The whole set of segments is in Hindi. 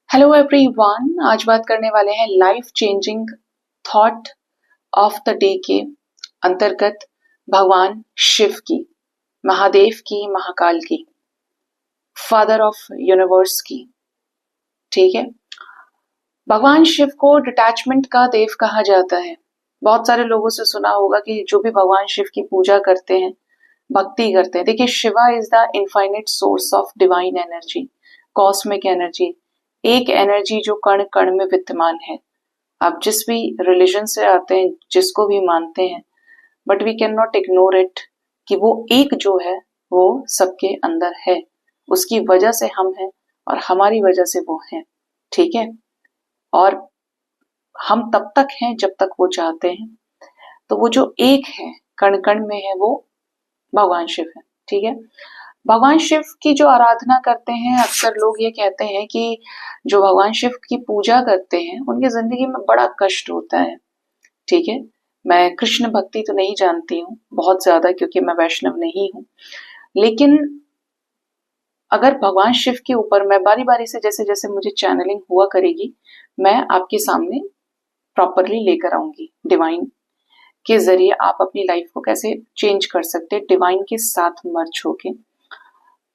हेलो एवरीवन, आज बात करने वाले हैं life changing thought of the day के अंतर्गत भगवान शिव की, महादेव की, महाकाल की, फादर ऑफ यूनिवर्स की। ठीक है। भगवान शिव को डिटैचमेंट का देव कहा जाता है। बहुत सारे लोगों से सुना होगा कि जो भी भगवान शिव की पूजा करते हैं, भक्ति करते हैं। देखिए, Shiva is the infinite source of divine energy, cosmic energy, एक एनर्जी जो कण कण में विद्यमान है। आप जिस भी रिलीजन से आते हैं, जिसको भी मानते हैं, but we can not ignore it कि वो एक जो है वो सबके अंदर है। उसकी वजह से हम हैं और हमारी वजह से वो है। ठीक है। और हम तब तक हैं जब तक वो चाहते हैं। तो वो जो एक है, कण कण में है, वो भगवान शिव है। ठीक है। भगवान शिव की जो आराधना करते हैं, अक्सर लोग ये कहते हैं कि जो भगवान शिव की पूजा करते हैं उनकी जिंदगी में बड़ा कष्ट होता है। ठीक है। मैं कृष्ण भक्ति तो नहीं जानती हूँ बहुत ज्यादा, क्योंकि मैं वैष्णव नहीं हूँ। लेकिन अगर भगवान शिव के ऊपर मैं बारी बारी से, जैसे जैसे मुझे चैनलिंग हुआ करेगी, मैं आपके सामने प्रॉपरली लेकर आऊंगी। डिवाइन के जरिए आप अपनी लाइफ को कैसे चेंज कर सकते हैं, डिवाइन के साथ मर्ज होके।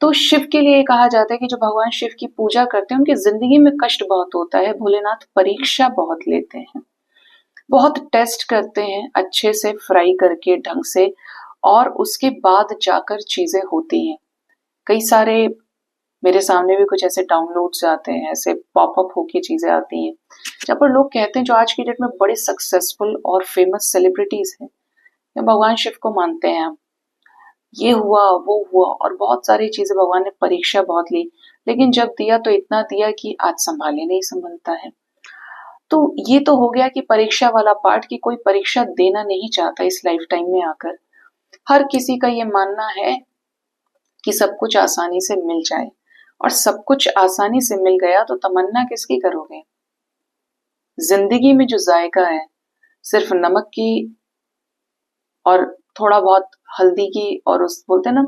तो शिव के लिए कहा जाता है कि जो भगवान शिव की पूजा करते हैं उनकी जिंदगी में कष्ट बहुत होता है। भोलेनाथ परीक्षा बहुत लेते हैं, बहुत टेस्ट करते हैं, अच्छे से फ्राई करके ढंग से, और उसके बाद जाकर चीजें होती हैं। कई सारे मेरे सामने भी कुछ ऐसे डाउनलोड्स आते हैं, ऐसे पॉपअप होके चीजें आती हैं जहाँ पर लोग कहते हैं, जो आज की डेट में बड़े सक्सेसफुल और फेमस सेलिब्रिटीज हैं, या भगवान शिव को मानते हैं हम, ये हुआ वो हुआ और बहुत सारी चीजें, भगवान ने परीक्षा बहुत ली, लेकिन जब दिया तो इतना दिया कि आज संभाले नहीं संभलता है। तो ये तो हो गया कि परीक्षा वाला पार्ट, की कोई परीक्षा देना नहीं चाहता इस लाइफ टाइम में आकर। हर किसी का ये मानना है कि सब कुछ आसानी से मिल जाए, और सब कुछ आसानी से मिल गया तो तमन्ना किसकी करोगे। जिंदगी में जो जायका है, सिर्फ नमक की और थोड़ा बहुत हल्दी की, और उस बोलते हैं ना,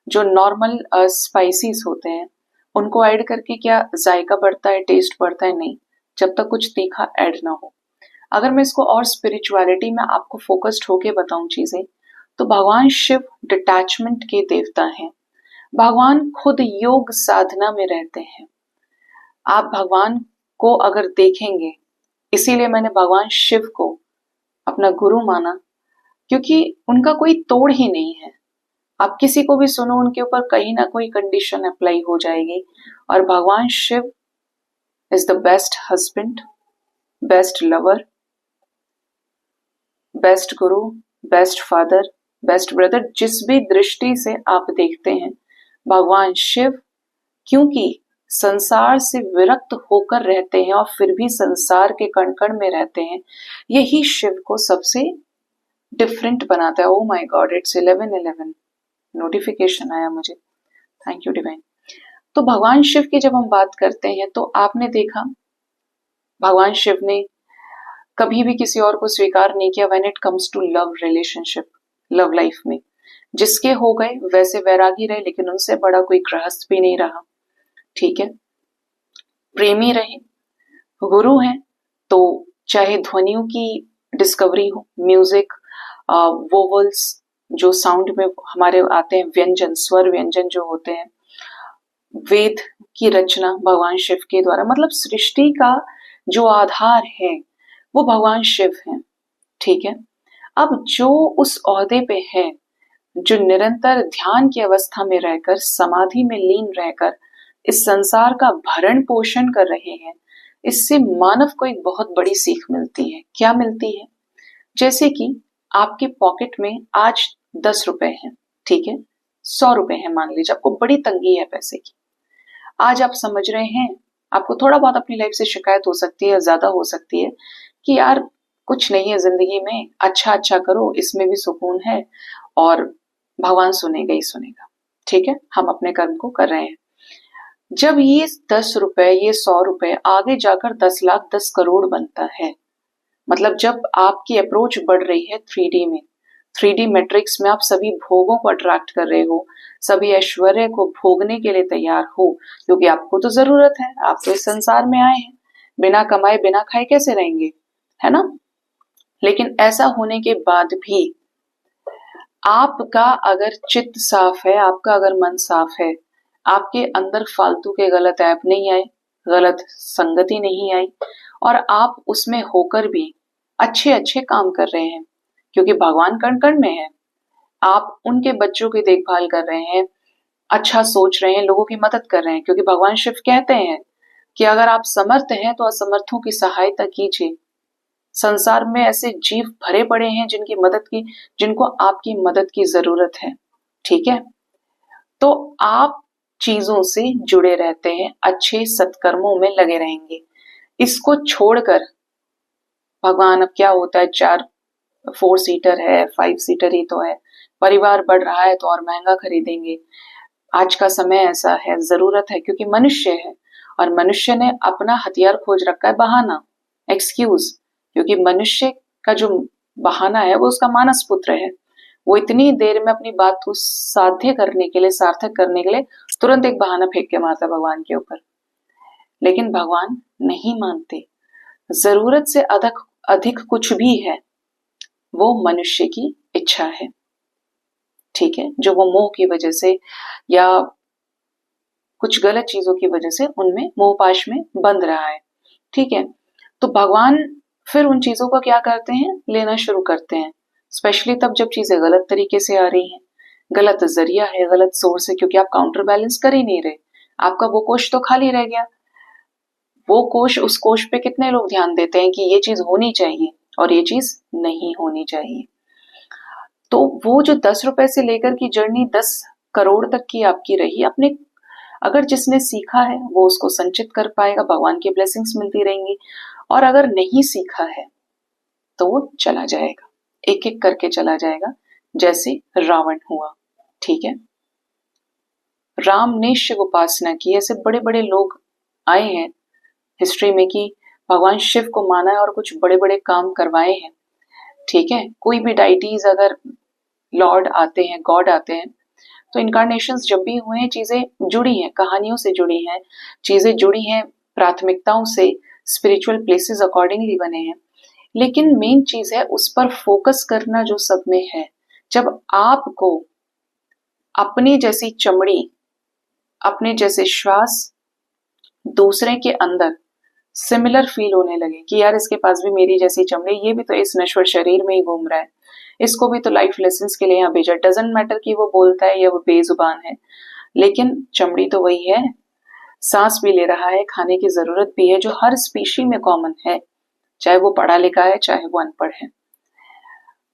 जो नॉर्मल स्पाइसीज होते हैं, उनको ऐड करके क्या जायका बढ़ता है, टेस्ट बढ़ता है? नहीं, जब तक कुछ तीखा ऐड ना हो। अगर मैं इसको और स्पिरिचुअलिटी में आपको फोकस्ड होके बताऊं चीजें, तो भगवान शिव डिटैचमेंट के देवता हैं। भगवान खुद योग साधना में रहते हैं। आप भगवान को अगर देखेंगे, इसीलिए मैंने भगवान शिव को अपना गुरु माना, क्योंकि उनका कोई तोड़ ही नहीं है। आप किसी को भी सुनो, उनके ऊपर कहीं ना कोई कंडीशन अप्लाई हो जाएगी। और भगवान Shiv is the best husband, best lover, best guru, best father, best brother. जिस भी दृष्टि से आप देखते हैं, भगवान शिव, क्योंकि संसार से विरक्त होकर रहते हैं और फिर भी संसार के कण कण में रहते हैं, यही शिव को सबसे डिफरेंट बनाता है। Oh my God, it's 11:11 notification आया मुझे। Thank you divine. तो भगवान शिव की जब हम बात करते हैं, तो आपने देखा भगवान शिव ने कभी भी किसी और को स्वीकार नहीं किया when it comes to love relationship, love life में। जिसके हो गए वैसे वैरागी रहे, लेकिन उनसे बड़ा कोई गृहस्थ भी नहीं रहा। ठीक है। प्रेमी रहे, गुरु हैं, तो चाहे ध्वनियों की डिस्कवरी हो, म्यूजिक, वोवल्स, जो साउंड में हमारे आते हैं, व्यंजन, स्वर व्यंजन जो होते हैं, वेद की रचना भगवान शिव के द्वारा, मतलब सृष्टि का जो आधार है वो भगवान शिव है। ठीक है। अब जो उस ओहदे पे है, जो निरंतर ध्यान की अवस्था में रहकर, समाधि में लीन रहकर इस संसार का भरण पोषण कर रहे हैं, इससे मानव को एक बहुत बड़ी सीख मिलती है। क्या मिलती है? जैसे कि आपके पॉकेट में आज 10 रुपए हैं, ठीक है, 100 रुपए हैं, मान लीजिए आपको बड़ी तंगी है पैसे की। आज आप समझ रहे हैं, आपको थोड़ा बहुत अपनी लाइफ से शिकायत हो सकती है, ज्यादा हो सकती है, कि यार कुछ नहीं है जिंदगी में, अच्छा अच्छा करो, इसमें भी सुकून है, और भगवान सुनेगा ही सुनेगा। ठीक है, हम अपने कर्म को कर रहे हैं। जब ये 10 रुपए, ये 100 रुपए आगे जाकर 10 लाख, 10 करोड़ बनता है, मतलब जब आपकी अप्रोच बढ़ रही है 3D में, 3D मैट्रिक्स में आप सभी भोगों को अट्रैक्ट कर रहे हो, सभी ऐश्वर्य को भोगने के लिए तैयार हो, क्योंकि आपको तो जरूरत है, आप तो इस संसार में आए हैं, बिना कमाए बिना खाए कैसे रहेंगे, है ना। लेकिन ऐसा होने के बाद भी आपका अगर चित्त साफ है, आपका अगर मन साफ है, आपके अंदर फालतू के गलत ऐप नहीं आए, गलत संगति नहीं आई, और आप उसमें होकर भी अच्छे अच्छे काम कर रहे हैं, क्योंकि भगवान कण कण में है। आप उनके बच्चों की देखभाल कर रहे हैं, अच्छा सोच रहे हैं, लोगों की मदद कर रहे हैं, क्योंकि भगवान शिव कहते हैं कि अगर आप समर्थ हैं तो असमर्थों की सहायता कीजिए। संसार में ऐसे जीव भरे पड़े हैं जिनको आपकी मदद की जरूरत है, ठीक है। तो आप चीजों से जुड़े रहते हैं, अच्छे सत्कर्मों में लगे रहेंगे। इसको छोड़कर भगवान अब क्या होता है, 4 सीटर है, 5 सीटर ही तो है, परिवार बढ़ रहा है तो और महंगा खरीदेंगे। आज का समय ऐसा है, जरूरत है, क्योंकि मनुष्य है और मनुष्य ने अपना हथियार खोज रखा है, बहाना, एक्सक्यूज। क्योंकि मनुष्य का जो बहाना है वो उसका मानस पुत्र है। वो इतनी देर में अपनी बात को साध्य करने के लिए, सार्थक करने के लिए तुरंत एक बहाना फेंक के मारता भगवान के ऊपर। लेकिन भगवान नहीं मानते। जरूरत से अधिक कुछ भी है वो मनुष्य की इच्छा है, ठीक है, जो वो मोह की वजह से या कुछ गलत चीजों की वजह से उनमें मोहपाश में बंध रहा है, ठीक है। तो भगवान फिर उन चीजों को क्या करते हैं, लेना शुरू करते हैं, स्पेशली तब जब चीजें गलत तरीके से आ रही हैं, गलत जरिया है, गलत सोर्स है, क्योंकि आप काउंटर बैलेंस कर ही नहीं रहे। आपका वो कोष तो खाली रह गया। वो कोष, उस कोष पे कितने लोग ध्यान देते हैं कि ये चीज होनी चाहिए और ये चीज नहीं होनी चाहिए। तो वो जो 10 रुपए से लेकर की जर्नी 10 करोड़ तक की आपकी रही, अपने अगर जिसने सीखा है वो उसको संचित कर पाएगा, भगवान की ब्लेसिंग्स मिलती रहेंगी। और अगर नहीं सीखा है तो वो चला जाएगा, एक एक करके चला जाएगा, जैसे रावण हुआ, ठीक है। राम ने शिव उपासना की, ऐसे बड़े बड़े लोग आए हैं हिस्ट्री में कि भगवान शिव को माना है और कुछ बड़े बड़े काम करवाए हैं, ठीक है। कोई भी डाइटीज अगर लॉर्ड आते हैं, गॉड आते हैं, तो इनकारनेशंस जब भी हुए हैं, चीजें जुड़ी हैं, कहानियों से जुड़ी हैं, चीजें जुड़ी हैं प्राथमिकताओं से, स्पिरिचुअल प्लेसेस अकॉर्डिंगली बने हैं। लेकिन मेन चीज है उस पर फोकस करना जो सब में है। जब आपको अपनी जैसी चमड़ी, अपने जैसे श्वास दूसरे के अंदर सिमिलर फील होने लगे कि यार इसके पास भी मेरी जैसी चमड़ी, ये भी तो इस नश्वर शरीर में ही घूम रहा है, इसको भी तो लाइफ लेसन्स के लिए यहाँ भेजा। डजंट मैटर कि वो बोलता है या वो बेजुबान है, लेकिन चमड़ी तो वही है, सांस भी ले रहा है, खाने की जरूरत भी है, जो हर स्पीशी में कॉमन है, चाहे वो पढ़ा लिखा है चाहे वो अनपढ़ है।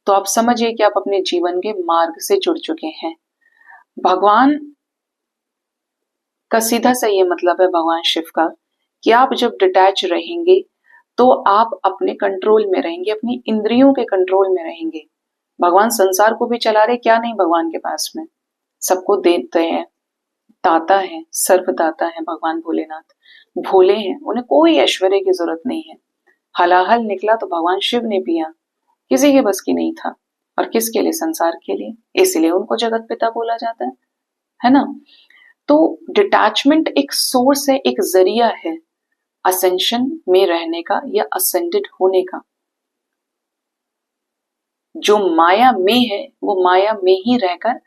तो आप समझिए कि आप अपने जीवन के मार्ग से जुड़ चुके हैं। भगवान का सीधा सा ये मतलब है, भगवान शिव का, कि आप जब डिटैच रहेंगे तो आप अपने कंट्रोल में रहेंगे, अपनी इंद्रियों के कंट्रोल में रहेंगे। भगवान संसार को भी चला रहे, क्या नहीं भगवान के पास में, सबको देते हैं, दाता है, सर्वदाता है भगवान भोलेनाथ, भोले हैं, उन्हें कोई ऐश्वर्य की जरूरत नहीं है। हलाहल निकला तो भगवान शिव ने पिया, किसी के बस की नहीं था, और किसके लिए, संसार के लिए, इसलिए उनको जगत पिता बोला जाता है ना। तो डिटैचमेंट एक सोर्स है, एक जरिया है असेंशन में रहने का या असेंडेड होने का। जो माया में है वो माया में ही रहकर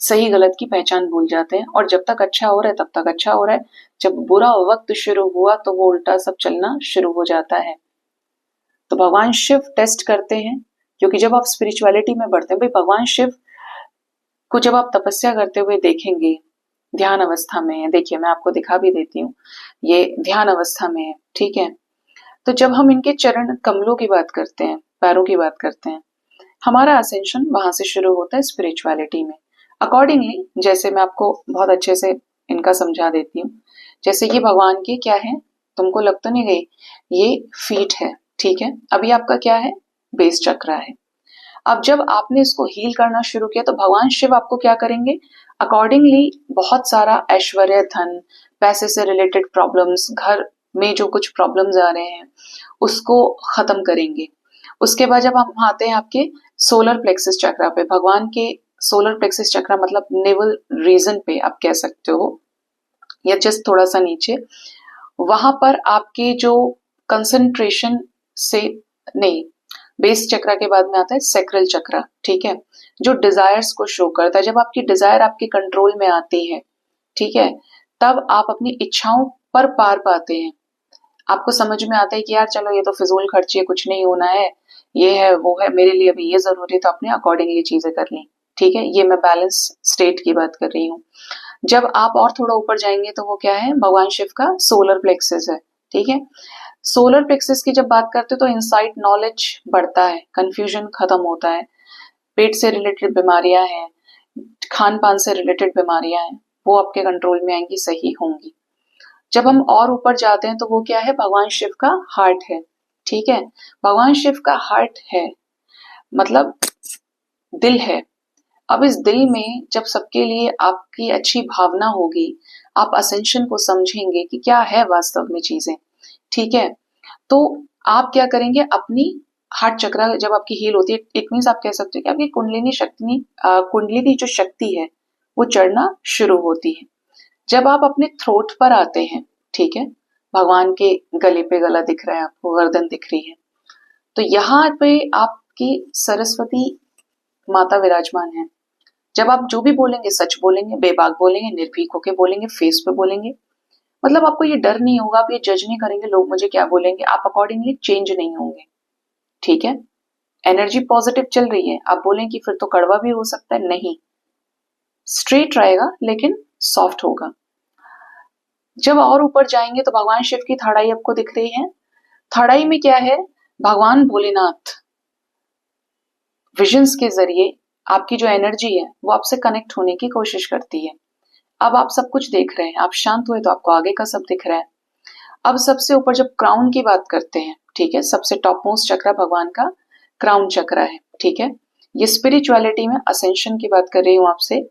सही गलत की पहचान भूल जाते हैं, और जब तक अच्छा हो रहा है तब तक अच्छा हो रहा है, जब बुरा वक्त शुरू हुआ तो वो उल्टा सब चलना शुरू हो जाता है। तो भगवान शिव टेस्ट करते हैं, क्योंकि जब आप स्पिरिचुअलिटी में बढ़ते हैं, भाई भगवान शिव को जब आप तपस्या करते हुए देखेंगे, ध्यान अवस्था में है, देखिए मैं आपको दिखा भी देती हूँ, ये ध्यान अवस्था में है, ठीक है। तो जब हम इनके चरण कमलों की बात करते हैं, पैरों की बात करते हैं, हमारा असेंशन वहां से शुरू होता है स्पिरिचुअलिटी में। अकॉर्डिंगली जैसे मैं आपको बहुत अच्छे से इनका समझा देती हूँ, जैसे ये भगवान के क्या है, तुमको लग तो नहीं गई, ये फीट है, ठीक है। अभी आपका क्या है, बेस चक्र है। अब जब आपने इसको हील करना शुरू किया तो भगवान शिव आपको क्या करेंगे, अकॉर्डिंगली बहुत सारा ऐश्वर्य, धन, पैसे से रिलेटेड प्रॉब्लम्स, घर में जो कुछ प्रॉब्लम्स आ रहे हैं उसको खत्म करेंगे, उसके बाद जब हम आते हैं आपके सोलर प्लेक्सस चक्रा पे, भगवान के सोलर प्लेक्सस चक्रा मतलब नेवल रीजन पे आप कह सकते हो, या जस्ट थोड़ा सा नीचे, वहां पर आपके जो कंसंट्रेशन से, नहीं, बेस चक्रा के बाद में आता है सैक्रल चक्रा, ठीक है, जो डिजायर्स को शो करता है। जब आपकी डिजायर आपके कंट्रोल में आती है, ठीक है, तब आप अपनी इच्छाओं पर पार पाते हैं। आपको समझ में आता है कि यार चलो ये तो फिजूल खर्ची है, कुछ नहीं होना है, ये है वो है, मेरे लिए अभी ये जरूरी है, तो अपने अकॉर्डिंगली चीजें कर ली, ठीक है। ये मैं बैलेंस स्टेट की बात कर रही हूँ। जब आप और थोड़ा ऊपर जाएंगे तो वो क्या है, भगवान शिव का सोलर प्लेक्सस है, ठीक है। सोलर प्लेक्सस की जब बात करते हो तो इनसाइट नॉलेज बढ़ता है, कंफ्यूजन खत्म होता है, पेट से रिलेटेड बीमारियां हैं, खान पान से रिलेटेड बीमारियां हैं, वो आपके कंट्रोल में आएंगी, सही होंगी। जब हम और ऊपर जाते हैं तो वो क्या है, भगवान शिव का हार्ट है, ठीक है। भगवान शिव का हार्ट है मतलब दिल है। अब इस दिल में जब सबके लिए आपकी अच्छी भावना होगी, आप असेंशन को समझेंगे कि क्या है वास्तव में चीजें, ठीक है, तो आप क्या करेंगे, अपनी हार्ट चक्रा जब आपकी हील होती है, इट मीन्स आप कह सकते हो कि आपकी कुंडलिनी जो शक्ति है वो चढ़ना शुरू होती है। जब आप अपने थ्रोट पर आते हैं, ठीक है, भगवान के गले पे गला दिख रहा है आपको, गर्दन दिख रही है, तो यहाँ पे आपकी सरस्वती माता विराजमान है। जब आप जो भी बोलेंगे सच बोलेंगे, बेबाक बोलेंगे, निर्भीक होके बोलेंगे, फेस पे बोलेंगे, मतलब आपको ये डर नहीं होगा, आप ये जज नहीं करेंगे लोग मुझे क्या बोलेंगे, आप अकॉर्डिंगली चेंज नहीं होंगे, ठीक है। एनर्जी पॉजिटिव चल रही है, आप बोलें कि फिर तो कड़वा भी हो सकता है, नहीं, स्ट्रेट रहेगा लेकिन सॉफ्ट होगा। जब और ऊपर जाएंगे तो भगवान शिव की थाड़ाई आपको दिख रही है। थाड़ाई में क्या है, भगवान भोलेनाथ विजन्स के जरिए आपकी जो एनर्जी है वो आपसे कनेक्ट होने की कोशिश करती है। अब आप सब कुछ देख रहे हैं, आप शांत हुए तो आपको आगे का सब दिख रहा है। अब सबसे ऊपर जब क्राउन की बात करते हैं, ठीक है, सबसे टॉप मोस्ट चक्रा भगवान का क्राउन चक्रा है, ठीक है। ये स्पिरिचुअलिटी में असेंशन की बात कर रही हूं आपसे।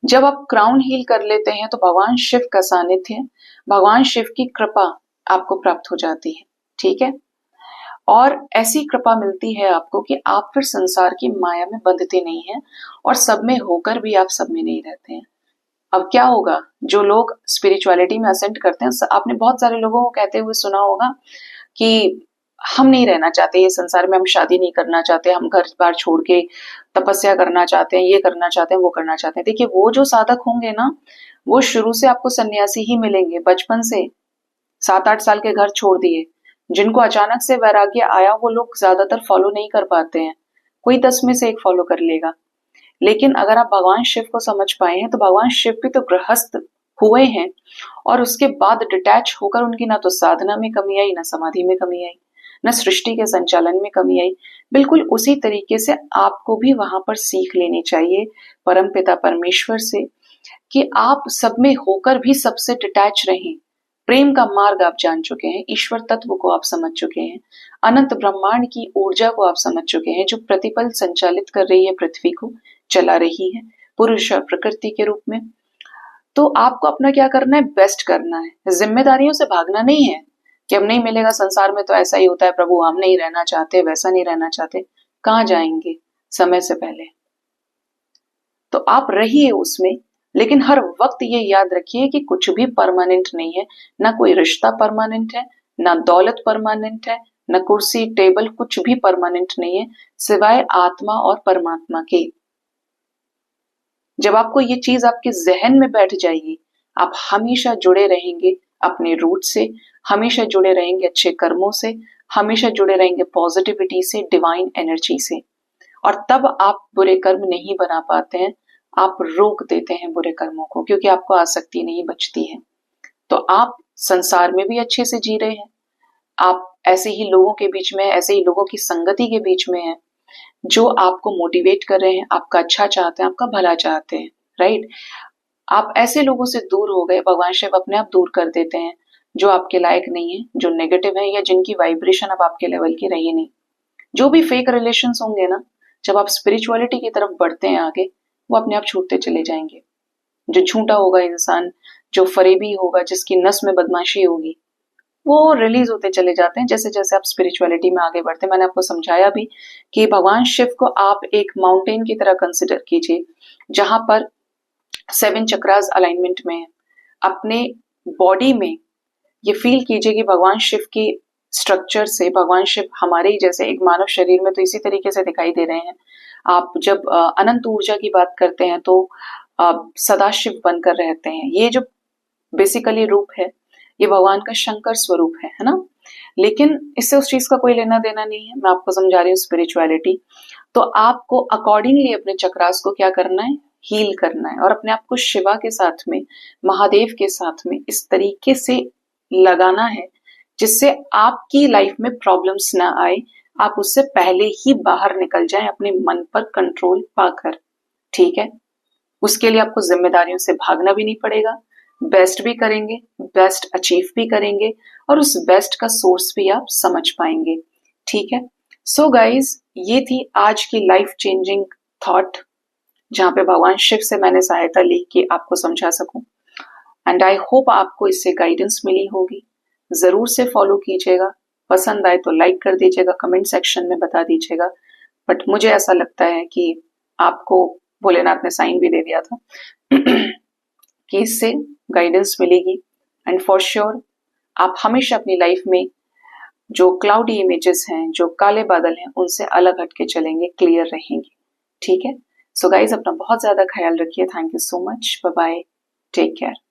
जब आप क्राउन हील कर लेते हैं तो भगवान शिव का सानिध्य, भगवान शिव की कृपा आपको प्राप्त हो जाती है, ठीक है। और ऐसी कृपा मिलती है आपको कि आप फिर संसार की माया में बंधते नहीं हैं, और सब में होकर भी आप सब में नहीं रहते हैं। अब क्या होगा, जो लोग स्पिरिचुअलिटी में असेंट करते हैं, आपने बहुत सारे लोगों को कहते हुए सुना होगा कि हम नहीं रहना चाहते ये संसार में, हम शादी नहीं करना चाहते, हम घर बार छोड़ के तपस्या करना चाहते हैं, ये करना चाहते हैं, वो करना चाहते हैं। देखिए वो जो साधक होंगे ना, वो शुरू से आपको सन्यासी ही मिलेंगे, बचपन से 7-8 साल के घर छोड़ दिए। जिनको अचानक से वैराग्य आया वो लोग ज्यादातर फॉलो नहीं कर पाते हैं, कोई 10 में से एक फॉलो कर लेगा। लेकिन अगर आप भगवान शिव को समझ पाए हैं तो भगवान शिव भी तो गृहस्थ हुए हैं, और उसके बाद डिटैच होकर उनकी ना तो साधना में कमी आई, ना समाधि में कमी आई, न सृष्टि के संचालन में कमी आई। बिल्कुल उसी तरीके से आपको भी वहां पर सीख लेनी चाहिए परमपिता परमेश्वर से, कि आप सब में होकर भी सबसे डिटैच रहें। प्रेम का मार्ग आप जान चुके हैं, ईश्वर तत्व को आप समझ चुके हैं, अनंत ब्रह्मांड की ऊर्जा को आप समझ चुके हैं, जो प्रतिपल संचालित कर रही है, पृथ्वी को चला रही है पुरुष और प्रकृति के रूप में। तो आपको अपना क्या करना है, बेस्ट करना है, जिम्मेदारियों से भागना नहीं है कि अब नहीं मिलेगा संसार में तो ऐसा ही होता है प्रभु, हम नहीं रहना चाहते, वैसा नहीं रहना चाहते। कहाँ जाएंगे समय से पहले, तो आप रहिए उसमें, लेकिन हर वक्त ये याद रखिए कि कुछ भी परमानेंट नहीं है, ना कोई रिश्ता परमानेंट है, ना दौलत परमानेंट है, ना कुर्सी टेबल, कुछ भी परमानेंट नहीं है सिवाय आत्मा और परमात्मा के। जब आपको ये चीज आपके जहन में बैठ जाएगी, आप हमेशा जुड़े रहेंगे अपने रूट से, हमेशा जुड़े रहेंगे अच्छे कर्मों से, हमेशा जुड़े रहेंगे पॉजिटिविटी से, डिवाइन एनर्जी से, और तब आप बुरे कर्म नहीं बना पाते हैं, आप रोक देते हैं बुरे कर्मों को, क्योंकि आपको आसक्ति नहीं बचती है। तो आप संसार में भी अच्छे से जी रहे हैं, आप ऐसे ही लोगों के बीच में, ऐसे ही लोगों की संगति के बीच में हैं जो आपको मोटिवेट कर रहे हैं, आपका अच्छा चाहते हैं, आपका भला चाहते हैं, राइट। आप ऐसे लोगों से दूर हो गए, भगवान शिव अपने आप दूर कर देते हैं जो आपके लायक नहीं है, जो नेगेटिव है, या जिनकी वाइब्रेशन अब आपके लेवल की रही नहीं। जो भी फेक रिलेशंस होंगे ना, जब आप स्पिरिचुअलिटी की तरफ बढ़ते हैं आगे, वो अपने आप छूटते चले जाएंगे। जो झूठा होगा इंसान, जो फरेबी होगा, जिसकी नस में बदमाशी होगी, वो रिलीज होते चले जाते हैं जैसे जैसे आप स्पिरिचुअलिटी में आगे बढ़ते हैं। मैंने आपको समझाया भी कि भगवान शिव को आप एक माउंटेन की तरह कंसिडर कीजिए जहां पर 7 चक्रास अलाइनमेंट में है। अपने बॉडी में ये फील कीजिए कि भगवान शिव की स्ट्रक्चर से भगवान शिव हमारे ही जैसे एक मानव शरीर में तो इसी तरीके से दिखाई दे रहे हैं। आप जब अनंत ऊर्जा की बात करते हैं तो सदाशिव बनकर रहते हैं। ये जो बेसिकली रूप है ये भगवान का शंकर स्वरूप है ना। लेकिन इससे उस चीज का कोई लेना देना नहीं है, मैं आपको समझा रही हूँ स्पिरिचुअलिटी। तो आपको अकॉर्डिंगली अपने चक्रास को क्या करना है, हील करना है और अपने आप को शिवा के साथ में, महादेव के साथ में इस तरीके से लगाना है जिससे आपकी लाइफ में प्रॉब्लम्स ना आए, आप उससे पहले ही बाहर निकल जाएं अपने मन पर कंट्रोल पाकर। ठीक है, उसके लिए आपको जिम्मेदारियों से भागना भी नहीं पड़ेगा, बेस्ट भी करेंगे, बेस्ट अचीव भी करेंगे और उस बेस्ट का सोर्स भी आप समझ पाएंगे। ठीक है, सो गाइज ये थी आज की लाइफ चेंजिंग थॉट जहां पे भगवान शिव से मैंने सहायता ली कि आपको समझा सकूं। एंड आई होप आपको इससे गाइडेंस मिली होगी। जरूर से फॉलो कीजिएगा, पसंद आए तो लाइक कर दीजिएगा, कमेंट सेक्शन में बता दीजिएगा। बट मुझे ऐसा लगता है कि आपको भोलेनाथ ने साइन भी दे दिया था कि इससे गाइडेंस मिलेगी। एंड फॉर श्योर आप हमेशा अपनी लाइफ में जो क्लाउडी इमेजेस हैं, जो काले बादल हैं, उनसे अलग हटके चलेंगे, क्लियर रहेंगे। ठीक है, सो गाइज अपना बहुत ज्यादा ख्याल रखिए। Thank you so much, bye bye, take care.